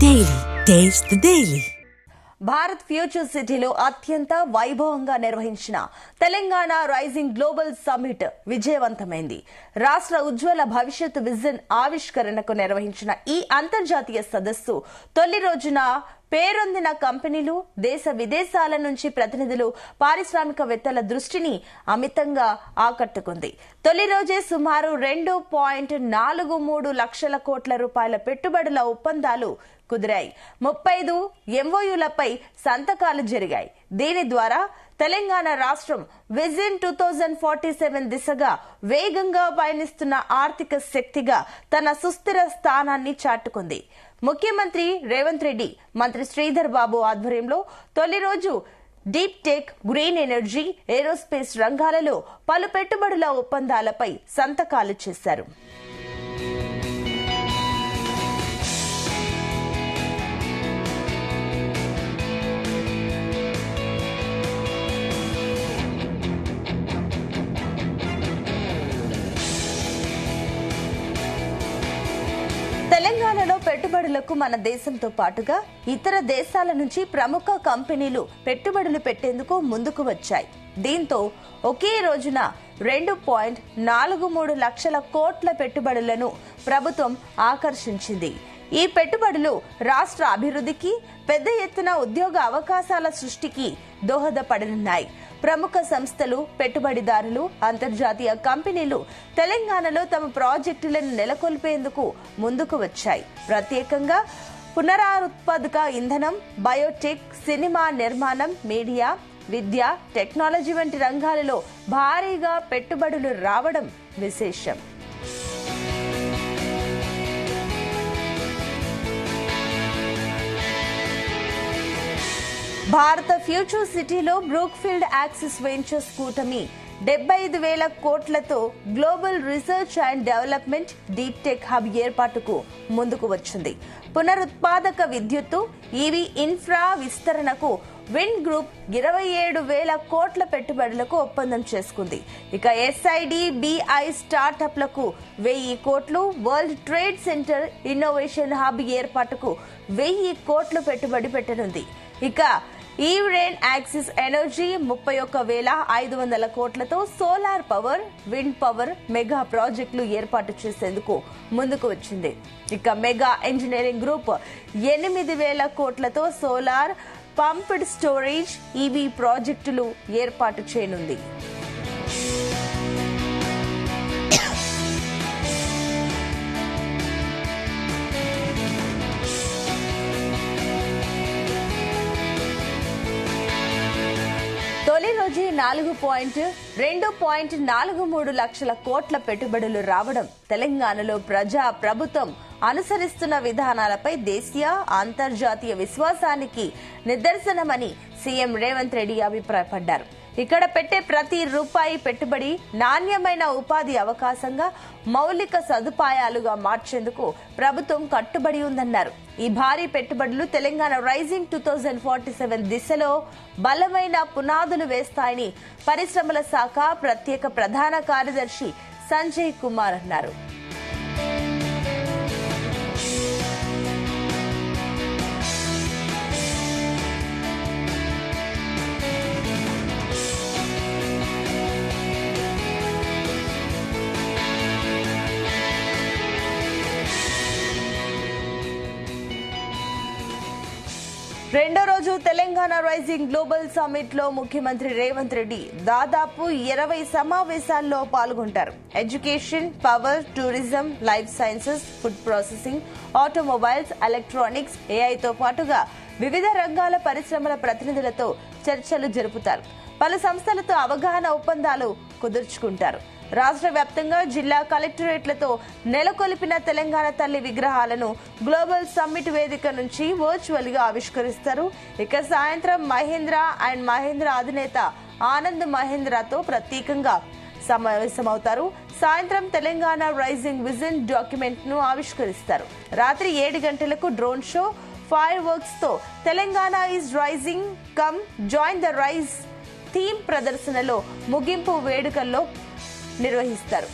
Daily. Taste the Daily. Bharat future సిటీలో అత్యంత వైభవంగా నిర్వహించిన తెలంగాణ రైజింగ్ గ్లోబల్ సమ్మిట్ విజయవంతమైంది. రాష్ట్ర ఉజ్వల భవిష్యత్తు విజన్ ఆవిష్కరణకు నిర్వహించిన ఈ అంతర్జాతీయ సదస్సు తొలి రోజున పేరొందిన కంపెనీలు, దేశ విదేశాల నుంచి ప్రతినిధులు, పారిశ్రామికవేత్తల దృష్టిని అమితంగా ఆకట్టుకుంది. తొలి రోజే సుమారు 2.43 లక్షల కోట్ల రూపాయల పెట్టుబడుల ఒప్పందాలు కుదిరాయి. 35 ఎంఓయూలపై సంతకాలు జరిగాయి. దీని ద్వారా తెలంగాణ రాష్ట్రం విజన్ 2047 దిశగా వేగంగా పయనిస్తున్న ఆర్థిక శక్తిగా తన సుస్థిర స్థానాన్ని చాటుకుంది. ముఖ్యమంత్రి రేవంత్ రెడ్డి, మంత్రి శ్రీధర్ బాబు ఆధ్వర్యంలో తొలి రోజు deep tech, green energy, aerospace రంగాలలో పలు పెట్టుబడుల ఒప్పందాలపై సంతకాలు చేశారు. తెలంగాణలో పెట్టుబడులకు మన దేశంతో పాటుగా ఇతర దేశాల నుంచి ప్రముఖ కంపెనీలు పెట్టుబడులు పెట్టేందుకు ముందుకు వచ్చాయి. దీంతో ఒకే రోజున 2.43 లక్షల కోట్ల పెట్టుబడులను ప్రభుత్వం ఆకర్షించింది. ఈ పెట్టుబడులు రాష్ట్ర అభివృద్ధికి, పెద్ద ఎత్తున ఉద్యోగ అవకాశాల సృష్టికి దోహదపడనున్నాయి. ప్రముఖ సంస్థలు, పెట్టుబడిదారులు, అంతర్జాతీయ కంపెనీలు తెలంగాణలో తమ ప్రాజెక్టులను నెలకొల్పేందుకు ముందుకు వచ్చాయి. ప్రత్యేకంగా పునరుత్పాదక ఇంధనం, బయోటెక్, సినిమా నిర్మాణం, మీడియా, విద్య, టెక్నాలజీ వంటి రంగాలలో భారీగా పెట్టుబడులు రావడం విశేషం. భారత ఫ్యూచర్ సిటీలో బ్రూక్ఫీల్డ్ యాక్సిస్ వెంచర్స్ కూటమి 75,000 కోట్లతో global research and development deep tech hub ఏర్పాటుకు ముందుకు వచ్చింది. పునరుత్పాదక విద్యుత్తు, ఈవీ ఇన్ఫ్రా విస్తరణకు విండ్ గ్రూప్ 27,000 కోట్ల పెట్టుబడులకు ఒప్పందం చేసుకుంది. ఇక ఎస్ఐడి, బిఐ స్టార్టప్లకు 1,000 కోట్లు, world trade centre innovation hub ఏర్పాటుకు 1,000 కోట్లు పెట్టుబడి పెట్టనుంది. ఇక ఈవ్రెన్ యాక్సిస్ ఎనర్జీ 31,500 కోట్లతో solar power, wind power mega ప్రాజెక్టులు ఏర్పాటు చేసేందుకు ముందుకు వచ్చింది. ఇక మెగా ఇంజనీరింగ్ గ్రూప్ 8,000 కోట్లతో సోలార్, పంప్డ్ స్టోరేజ్, ఈవీ ప్రాజెక్టులు ఏర్పాటు చేయనుంది. తొలి రోజు 2.43 లక్షల కోట్ల పెట్టుబడులు రావడం తెలంగాణలో ప్రభుత్వం అనుసరిస్తున్న విధానాలపై దేశీయ, అంతర్జాతీయ విశ్వాసానికి నిదర్శనమని సీఎం రేవంత్ రెడ్డి అభిప్రాయపడ్డారు. ఇక్కడ పెట్టే ప్రతి రూపాయి పెట్టుబడి నాణ్యమైన ఉపాధి అవకాశంగా, మౌలిక సదుపాయాలుగా మార్చేందుకు ప్రభుత్వం కట్టుబడి ఉందన్నారు. ఈ భారీ పెట్టుబడులు తెలంగాణ రైజింగ్ 2047 దిశలో బలమైన పునాదులు వేస్తాయని పరిశ్రమల శాఖ ప్రత్యేక ప్రధాన కార్యదర్శి సంజయ్ కుమార్ అన్నారు. రెండో రోజు తెలంగాణ రైజింగ్ గ్లోబల్ సమ్మిట్ లో ముఖ్యమంత్రి రేవంత్ రెడ్డి దాదాపు 20 సమావేశాల్లో పాల్గొంటారు. Education, power, tourism, life sciences, food processing, automobiles, electronics, ఏఐతో పాటుగా వివిధ రంగాల పరిశ్రమల ప్రతినిధులతో చర్చలు జరుపుతారు. పలు సంస్థలతో అవగాహన ఒప్పందాలు కుదుర్చుకుంటారు. రాష్ట్ర వ్యాప్తంగా జిల్లా కలెక్టరేట్లతో నెలకొల్పిన తెలంగాణ తల్లి విగ్రహాలను గ్లోబల్ సమ్మిట్ వేదిక నుంచి వర్చువల్ గా ఆవిష్కరిస్తారు. ఇక సాయంత్రం మహేంద్ర అండ్ మహేంద్ర అధినేత ఆనంద్ మహేంద్రతో ప్రత్యేకంగా సమావేశమవుతారు. సాయంత్రం తెలంగాణ రైజింగ్ విజన్ డాక్యుమెంట్ ను ఆవిష్కరిస్తారు. రాత్రి 7 గంటలకు డ్రోన్ షో, ఫైర్ వర్క్స్ తో Telangana is rising, come join the rise theme ప్రదర్శనలో ముగింపు వేడుకల్లో నిర్వహిస్తారు.